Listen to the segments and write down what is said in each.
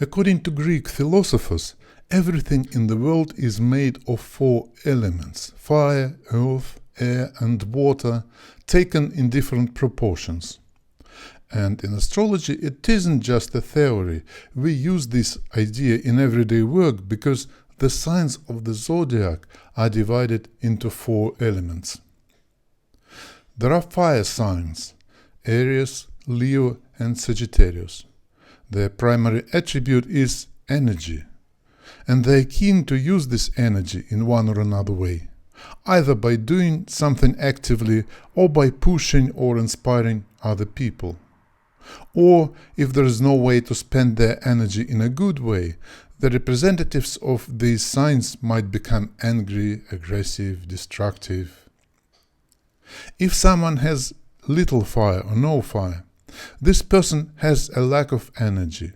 According to Greek philosophers, everything in the world is made of 4 elements: fire, earth, air and water, taken in different proportions. And in astrology, it isn't just a theory. We use this idea in everyday work because the signs of the zodiac are divided into 4 elements. There are fire signs: Aries, Leo and Sagittarius. Their primary attribute is energy, and they are keen to use this energy in one or another way, either by doing something actively or by pushing or inspiring other people. Or, if there is no way to spend their energy in a good way, the representatives of these signs might become angry, aggressive, destructive. If someone has little fire or no fire, this person has a lack of energy.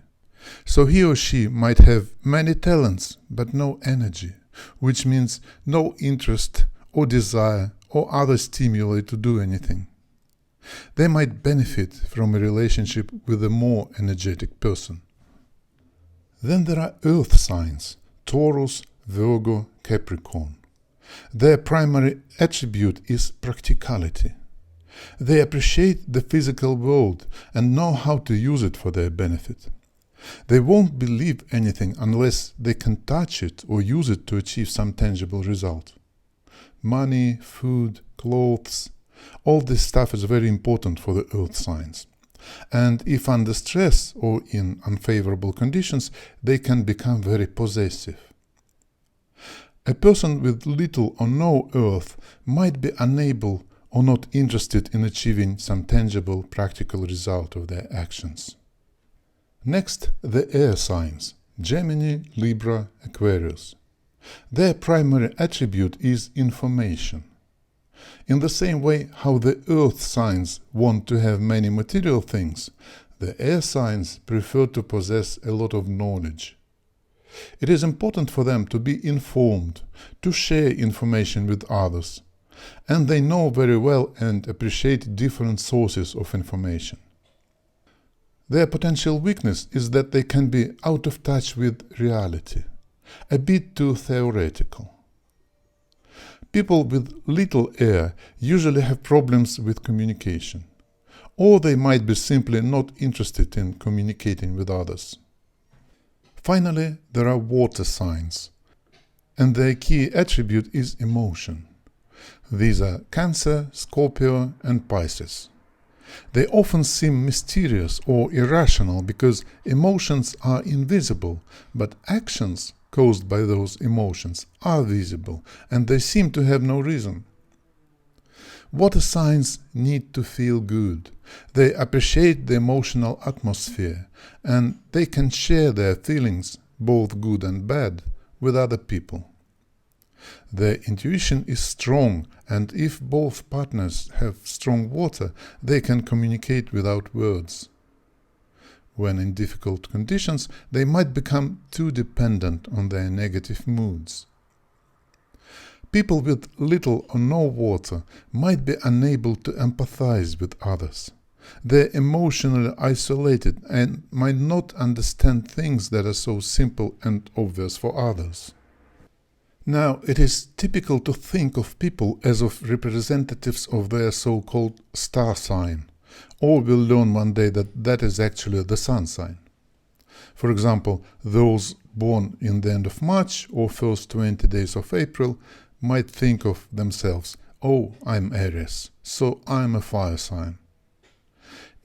So he or she might have many talents but no energy, which means no interest or desire or other stimuli to do anything. They might benefit from a relationship with a more energetic person. Then there are earth signs: Taurus, Virgo, Capricorn. Their primary attribute is practicality. They appreciate the physical world and know how to use it for their benefit. They won't believe anything unless they can touch it or use it to achieve some tangible result. Money, food, clothes, all this stuff is very important for the earth signs. And if under stress or in unfavorable conditions, they can become very possessive. A person with little or no earth might be unable or not interested in achieving some tangible, practical result of their actions. Next, the air signs: Gemini, Libra, Aquarius. Their primary attribute is information. In the same way how the earth signs want to have many material things, the air signs prefer to possess a lot of knowledge. It is important for them to be informed, to share information with others, and they know very well and appreciate different sources of information. Their potential weakness is that they can be out of touch with reality, a bit too theoretical. People with little air usually have problems with communication, or they might be simply not interested in communicating with others. Finally, there are water signs, and their key attribute is emotion. These are Cancer, Scorpio and Pisces. They often seem mysterious or irrational because emotions are invisible, but actions caused by those emotions are visible, and they seem to have no reason. Water signs need to feel good. They appreciate the emotional atmosphere, and they can share their feelings, both good and bad, with other people. Their intuition is strong, and if both partners have strong water, they can communicate without words. When in difficult conditions, they might become too dependent on their negative moods. People with little or no water might be unable to empathize with others. They're emotionally isolated and might not understand things that are so simple and obvious for others. Now, it is typical to think of people as of representatives of their so-called star sign, or we'll learn one day that that is actually the sun sign. For example, those born in the end of March or first 20 days of April might think of themselves, "Oh, I'm Aries, so I'm a fire sign."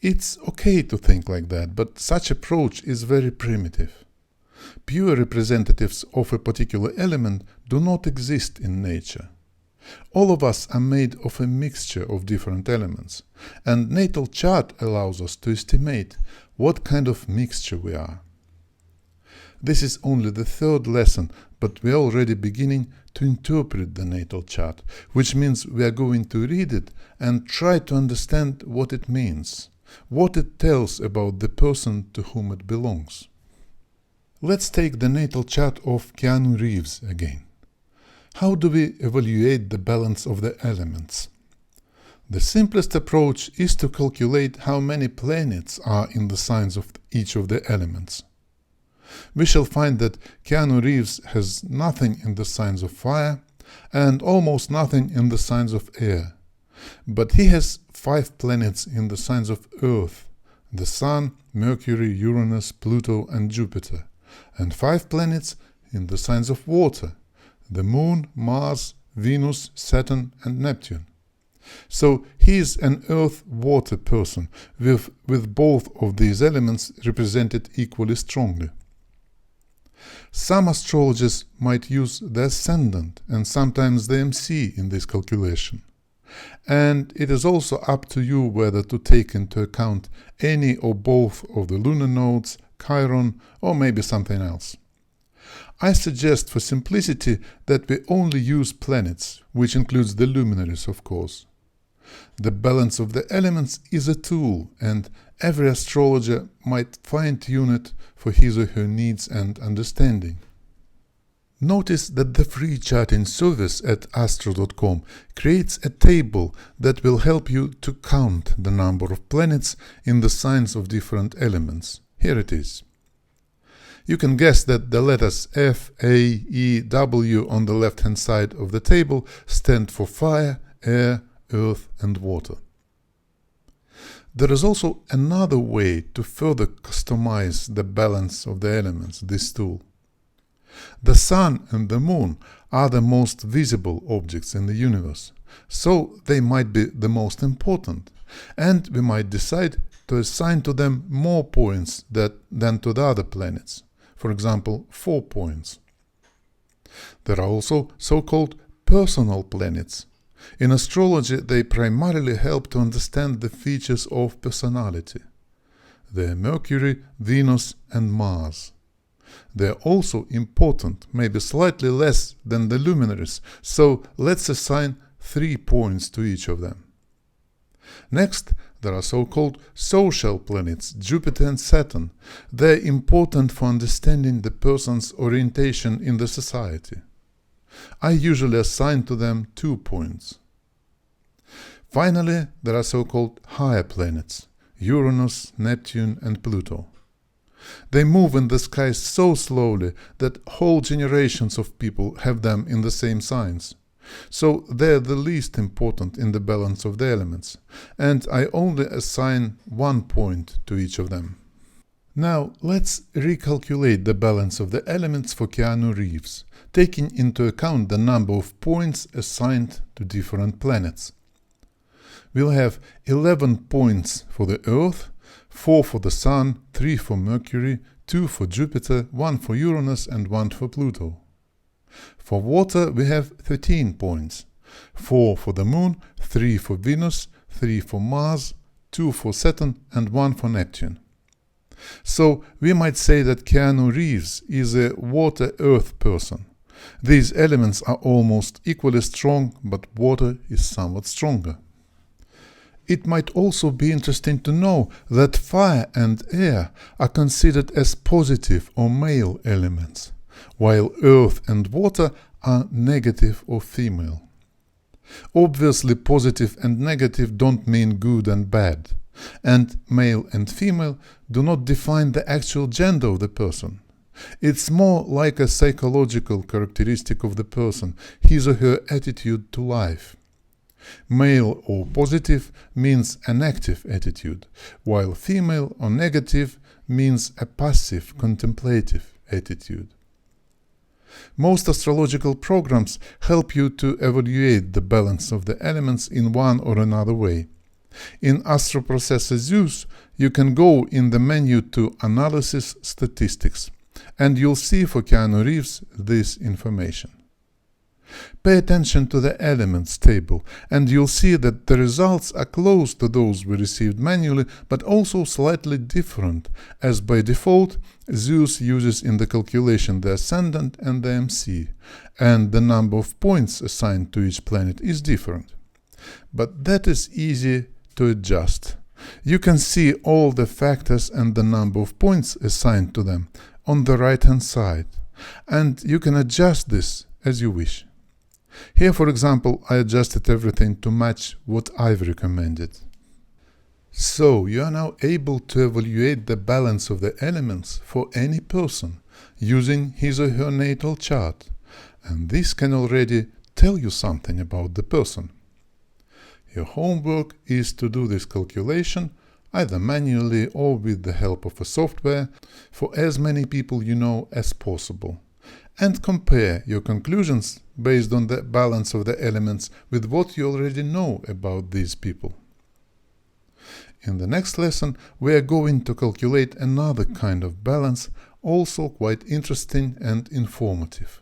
It's okay to think like that, but such approach is very primitive. Pure representatives of a particular element do not exist in nature. All of us are made of a mixture of different elements, and natal chart allows us to estimate what kind of mixture we are. This is only the 3rd lesson, but we are already beginning to interpret the natal chart, which means we are going to read it and try to understand what it means, what it tells about the person to whom it belongs. Let's take the natal chart of Keanu Reeves again. How do we evaluate the balance of the elements? The simplest approach is to calculate how many planets are in the signs of each of the elements. we shall find that Keanu Reeves has nothing in the signs of fire and almost nothing in the signs of air. But he has 5 planets in the signs of Earth: the Sun, Mercury, Uranus, Pluto and Jupiter, and 5 planets in the signs of water: the Moon, Mars, Venus, Saturn and Neptune. So he is an earth-water person with both of these elements represented equally strongly. Some astrologers might use the ascendant and sometimes the MC in this calculation. And it is also up to you whether to take into account any or both of the lunar nodes, Chiron, or maybe something else. I suggest for simplicity that we only use planets, which includes the luminaries, of course. The balance of the elements is a tool, and every astrologer might fine-tune it for his or her needs and understanding. Notice that the free charting service at astro.com creates a table that will help you to count the number of planets in the signs of different elements. Here it is. You can guess that the letters F, A, E, W on the left-hand side of the table stand for fire, air, earth and water. There is also another way to further customize the balance of the elements, this tool. The Sun and the Moon are the most visible objects in the universe, so they might be the most important, and we might decide to assign to them more points than to the other planets, for example 4 points. There are also so-called personal planets. In astrology, they primarily help to understand the features of personality. They are Mercury, Venus and Mars. They are also important, maybe slightly less than the luminaries, so let's assign 3 points to each of them. Next, there are so-called social planets, Jupiter and Saturn. They are important for understanding the person's orientation in the society. I usually assign to them 2 points. Finally, there are so-called higher planets, Uranus, Neptune and Pluto. They move in the sky so slowly that whole generations of people have them in the same signs. So they are the least important in the balance of the elements, and I only assign 1 point to each of them. Now let's recalculate the balance of the elements for Keanu Reeves, taking into account the number of points assigned to different planets. We'll have 11 points for the Earth, 4 for the Sun, 3 for Mercury, 2 for Jupiter, 1 for Uranus and 1 for Pluto. For water we have 13 points, 4 for the Moon, 3 for Venus, 3 for Mars, 2 for Saturn and 1 for Neptune. So we might say that Keanu Reeves is a water-earth person. These elements are almost equally strong, but water is somewhat stronger. It might also be interesting to know that fire and air are considered as positive or male elements, while earth and water are negative or female. Obviously, positive and negative don't mean good and bad, and male and female do not define the actual gender of the person. It's more like a psychological characteristic of the person, his or her attitude to life. Male or positive means an active attitude, while female or negative means a passive, contemplative attitude. Most astrological programs help you to evaluate the balance of the elements in one or another way. In Astro Processor Zeus, you can go in the menu to Analysis Statistics, and you'll see for Keanu Reeves this information. Pay attention to the elements table, and you'll see that the results are close to those we received manually, but also slightly different, as by default Zeus uses in the calculation the ascendant and the MC, and the number of points assigned to each planet is different. But that is easy to adjust. You can see all the factors and the number of points assigned to them on the right-hand side, and you can adjust this as you wish. Here, for example, I adjusted everything to match what I've recommended. So you are now able to evaluate the balance of the elements for any person using his or her natal chart, and this can already tell you something about the person. Your homework is to do this calculation either manually or with the help of a software for as many people you know as possible, and compare your conclusions based on the balance of the elements with what you already know about these people. In the next lesson, we are going to calculate another kind of balance, also quite interesting and informative.